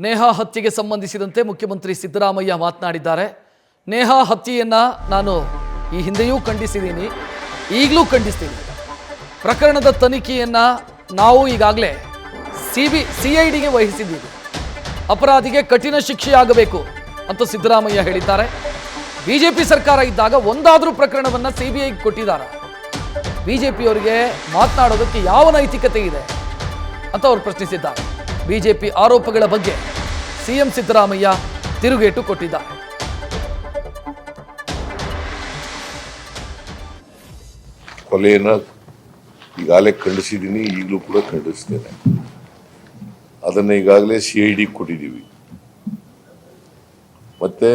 ನೇಹಾ ಹತ್ಯೆಗೆ ಸಂಬಂಧಿಸಿದಂತೆ ಮುಖ್ಯಮಂತ್ರಿ ಸಿದ್ದರಾಮಯ್ಯ ಮಾತನಾಡಿದ್ದಾರೆ. ನೇಹಾ ಹತ್ಯೆಯನ್ನು ನಾನು ಈ ಹಿಂದೆಯೂ ಖಂಡಿಸಿದ್ದೀನಿ, ಈಗಲೂ ಖಂಡಿಸ್ತೀನಿ. ಪ್ರಕರಣದ ತನಿಖೆಯನ್ನು ನಾವು ಈಗಾಗಲೇ CIDಗೆ ವಹಿಸಿದ್ದೀವಿ. ಅಪರಾಧಿಗೆ ಕಠಿಣ ಶಿಕ್ಷೆಯಾಗಬೇಕು ಅಂತ ಸಿದ್ದರಾಮಯ್ಯ ಹೇಳಿದ್ದಾರೆ. ಬಿಜೆಪಿ ಸರ್ಕಾರ ಇದ್ದಾಗ ಒಂದಾದರೂ ಪ್ರಕರಣವನ್ನು CBIಗೆ ಕೊಟ್ಟಿದ್ದಾರೆ. ಬಿಜೆಪಿಯವರಿಗೆ ಮಾತನಾಡೋದಕ್ಕೆ ಯಾವ ನೈತಿಕತೆ ಇದೆ ಅಂತ ಅವರು ಪ್ರಶ್ನಿಸಿದ್ದಾರೆ. ಬಿಜೆಪಿ ಆರೋಪಗಳ ಬಗ್ಗೆ ಸಿಎಂ ಸಿದ್ದರಾಮಯ್ಯ ತಿರುಗೇಟು ಕೊಟ್ಟಿದ್ದಾರೆ. ಕೊಲೆಯನ್ನು ಈಗಾಗಲೇ ಖಂಡಿಸಿದ್ದೀನಿ, ಈಗಲೂ ಕೂಡ ಖಂಡಿಸ್ತೇನೆ. ಅದನ್ನು ಈಗಾಗಲೇ CID ಕೊಟ್ಟಿದ್ದೀವಿ. ಮತ್ತೆ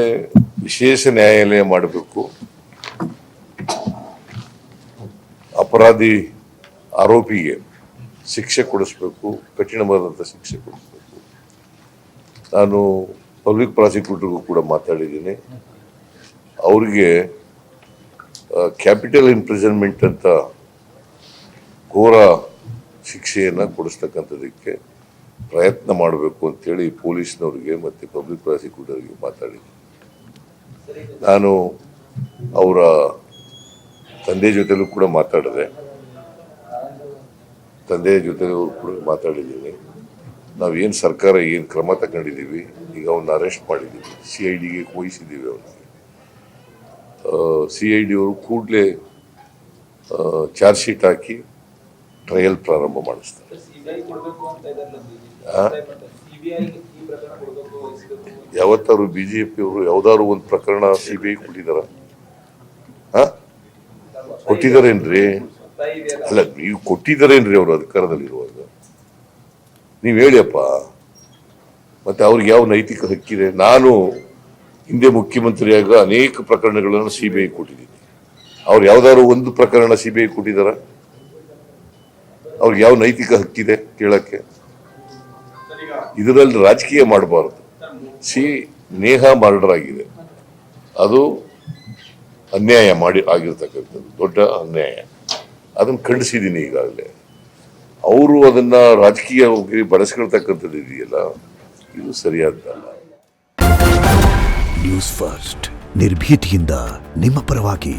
ವಿಶೇಷ ನ್ಯಾಯಾಲಯ ಮಾಡಬೇಕು, ಅಪರಾಧಿ ಆರೋಪಿಗೆ ಶಿಕ್ಷೆ ಕೊಡಿಸ್ಬೇಕು, ಕಠಿಣವಾದಂಥ ಶಿಕ್ಷೆ ಕೊಡಿಸ್ಬೇಕು. ನಾನು ಪಬ್ಲಿಕ್ ಪ್ರಾಸಿಕ್ಯೂಟರ್ಗೂ ಕೂಡ ಮಾತಾಡಿದ್ದೀನಿ. ಅವರಿಗೆ ಕ್ಯಾಪಿಟಲ್ ಇಂಪ್ರಿಸನ್ಮೆಂಟ್ ಅಂತ ಘೋರ ಶಿಕ್ಷೆಯನ್ನು ಕೊಡಿಸ್ತಕ್ಕಂಥದ್ದಕ್ಕೆ ಪ್ರಯತ್ನ ಮಾಡಬೇಕು ಅಂತೇಳಿ ಪೊಲೀಸ್ನವ್ರಿಗೆ ಮತ್ತು ಪಬ್ಲಿಕ್ ಪ್ರಾಸಿಕ್ಯೂಟರ್ಗೆ ಮಾತಾಡಿದ್ದೀನಿ. ನಾನು ಅವರ ತಂದೆ ಜೊತೆಲೂ ಕೂಡ ಮಾತಾಡಿದೆ, ತಂದೆಯ ಜೊತೆಲೂ ಕೂಡ ಮಾತಾಡಿದ್ದೀನಿ. ನಾವೇನು ಸರ್ಕಾರ ಏನು ಕ್ರಮ ತಗೊಂಡಿದ್ದೀವಿ, ಈಗ ಅವನ್ನ ಅರೆಸ್ಟ್ ಮಾಡಿದ್ದೀವಿ, CIDಗೆ ವಹಿಸಿದ್ದೀವಿ. ಅವನಿಗೆ CID ಅವರು ಕೂಡಲೇ ಚಾರ್ಜ್ ಶೀಟ್ ಹಾಕಿ ಟ್ರಯಲ್ ಪ್ರಾರಂಭ ಮಾಡಿಸ್ತಾರೆ. ಯಾವತ್ತಾದ್ರು BJP ಅವರು ಯಾವ್ದಾದ್ರು ಒಂದು ಪ್ರಕರಣ CBI ಕೊಟ್ಟಿದಾರ? ಕೊಟ್ಟಿದಾರೇನ್ರಿ? ಅಲ್ಲ, ನೀವು ಕೊಟ್ಟಿದಾರೇನ್ರಿ ಅವರು ಅಧಿಕಾರದಲ್ಲಿರುವಾಗ? ನೀವು ಹೇಳಿಯಪ್ಪ. ಮತ್ತೆ ಅವ್ರಿಗೆ ಯಾವ ನೈತಿಕ ಹಕ್ಕಿದೆ? ನಾನು ಹಿಂದೆ ಮುಖ್ಯಮಂತ್ರಿಯಾಗ ಅನೇಕ ಪ್ರಕರಣಗಳನ್ನು CBI ಕೊಟ್ಟಿದ್ದೀನಿ. ಅವ್ರು ಯಾವ್ದಾದ್ರು ಒಂದು ಪ್ರಕರಣ CBI ಕೊಟ್ಟಿದಾರ? ಅವ್ರಿಗೆ ಯಾವ ನೈತಿಕ ಹಕ್ಕಿದೆ ಕೇಳಕ್ಕೆ? ಇದರಲ್ಲಿ ರಾಜಕೀಯ ಮಾಡಬಾರದು. ನೇಹಾ ಮರ್ಡರ್ ಆಗಿದೆ, ಅದು ಅನ್ಯಾಯ ಆಗಿರ್ತಕ್ಕಂಥದ್ದು, ದೊಡ್ಡ ಅನ್ಯಾಯ. ಅದನ್ನು ಖಂಡಿಸಿದ್ದೀನಿ ಈಗಾಗಲೇ. ಅವರು ಅದನ್ನ ರಾಜಕೀಯವಾಗಿ ಬಳಸ್ಕೊಳ್ತಕ್ಕಂಥದ್ದು ಇದೆಯಲ್ಲ, ಇದು ಸರಿಯಾದ್ದಲ್ಲ. ನ್ಯೂಸ್ ಫಸ್ಟ್ ನಿರ್ಭೀತಿಯಿಂದ ನಿಮ್ಮ ಪರವಾಗಿ.